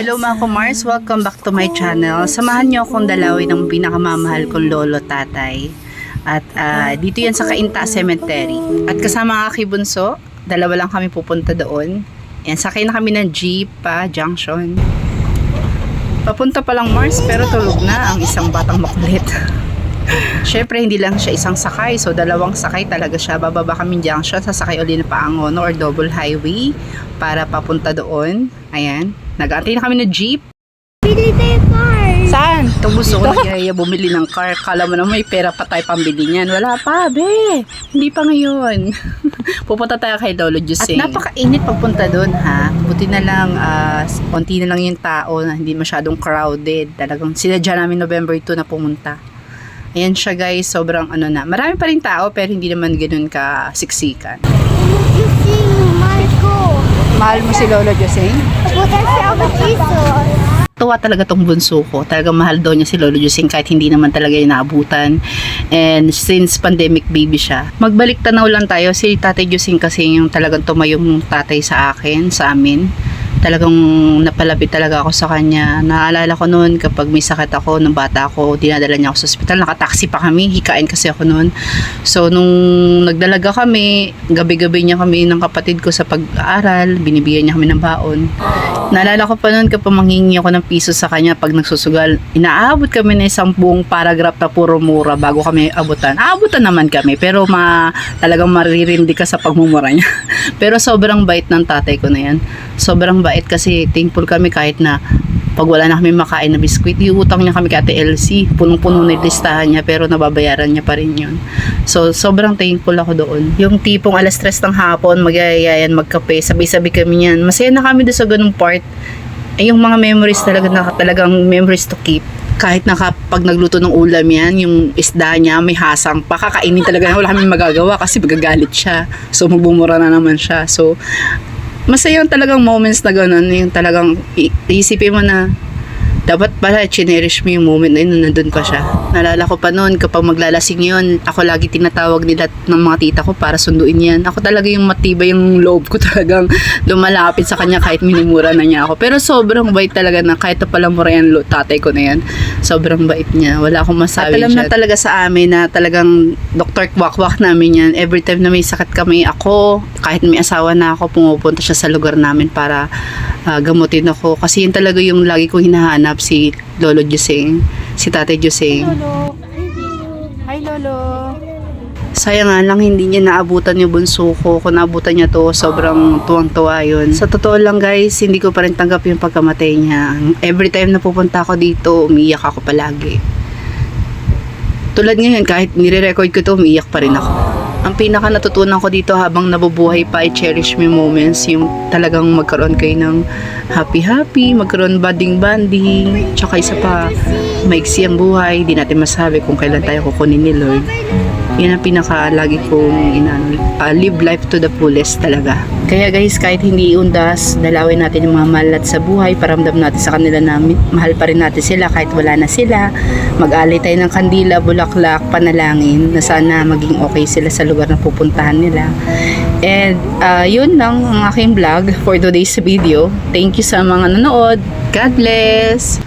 Hello mga kumars, welcome back to my channel. Samahan niyo akong dalawin ng pinakamamahal kong lolo tatay. At dito yan sa Cainta Cemetery. At kasama ang aking bunso, dalawa lang kami pupunta doon. Yan, sakay na kami ng jeep pa, junction. Papunta pa lang Mars pero tulog na ang isang batang makulit. Syempre hindi lang siya isang sakay, so dalawang sakay talaga siya. Bababa kami junction, sasakay ulit na Paangono or double highway para papunta doon. Ayan, nag-aantay na kami ng jeep. Bili tayo car. Saan? Tubuso ko na bumili ng car. Kala mo na may pera pa tayo pambili niyan. Wala pa, be. Hindi pa ngayon. Pupunta tayo kay Lolo Jusing. At napakainit pagpunta doon, ha. Buti na lang, konti na lang yung tao na hindi masyadong crowded. Talagang sinadya namin November 2 na pumunta. Ayan siya guys, sobrang ano na. Marami pa rin tao pero hindi naman ganoon ka siksikan. Mahal ko. Mahal mo si Lolo Jusing? Buta siya ako Jesus. Tuwa talaga tong bunso ko. Talagang mahal daw niya si Lolo Jusing kahit hindi naman talaga yung naabutan. And since pandemic baby siya, magbalik tanaw lang tayo. Si Tatay Jusing kasi yung talagang tumayong tatay sa akin, sa amin. Talagang napalapit talaga ako sa kanya. Naalala ko noon kapag may sakit ako, nung bata ako, dinadala niya ako sa ospital. Nakataksi pa kami, hikain kasi ako noon. So nung nagdalaga kami, gabi-gabi niya kami ng kapatid ko sa pag-aaral, binibigyan niya kami ng baon. Naalala ko pa noon kapag manghingi ako ng piso sa kanya pag nagsusugal, inaabot kami na isang buong paragraph na puro mura bago kami abutan. Aabutan naman kami pero talagang maririndi ka sa pagmumura niya. Pero sobrang bait ng tatay ko na yan. Sobrang bait kasi thankful kami kahit na pag wala na kami makain na biskwit, iutang niya kami kay Ate Elsie. Punong-puno na listahan niya pero nababayaran niya pa rin yun. So, sobrang thankful ako doon. Yung tipong alas 3 ng hapon, magayayan, magkape, sabay-sabay kami yan. Masaya na kami doon sa ganung part. Ay, yung mga memories talaga na talagang memories to keep. Kahit na kapag nagluto ng ulam yan, yung isda niya may hasang pa, kakainin talaga, wala kami magagawa kasi magagalit siya. So, magbumura na naman siya. So, masaya yung talagang moments na gano'n, yung talagang iisipin mo na dapat pala cherish mo yung moment na yun nandun pa siya. Nalala ko pa noon kapag maglalasing yun, ako lagi tinatawag nila ng mga tita ko para sunduin yan. Ako talaga yung matibay yung loob ko talagang lumalapit sa kanya kahit minimura na niya ako. Pero sobrang bait talaga na kahit na pala mura yan tatay ko na yan. Sobrang bait niya. Wala akong masabi. At alam na talaga sa amin na talagang Dr. Kwak-Kwak namin yan. Every time na may sakit kami ako, kahit may asawa na ako, pumupunta siya sa lugar namin para gamutin ako. Kasi yun talaga yung lagi kong hinahanap, si Lolo Jusing, si Tatay Jusing. Lolo. Hi Lolo. Sayang nga lang hindi niya naabutan yung bunso ko. Kung naabutan niya to, sobrang tuwang-tuwa yun. Sa totoo lang guys, hindi ko pa rin tanggap yung pagkamatay niya. Every time na pupunta ako dito, umiiyak ako palagi. Tulad ngayon, kahit nire-record ko to, umiiyak pa rin ako. Ang pinaka natutunan ko dito habang nabubuhay pa, i-cherish mo moments, yung talagang magkaroon kayo ng happy-happy, magkaroon banding-banding, tsaka isa pa, maiksi ang buhay, di natin masabi kung kailan tayo kukunin ni Lord. Yan ang pinaka lagi kong live life to the fullest talaga. Kaya guys, kahit hindi undas, dalawin natin yung mga malat sa buhay, paramdam natin sa kanila na mahal pa rin natin sila kahit wala na sila. Mag-alay tayo ng kandila, bulaklak, panalangin na sana maging okay sila sa lugar na pupuntahan nila. And yun lang ang aking vlog for today's video. Thank you sa mga nanood. God bless!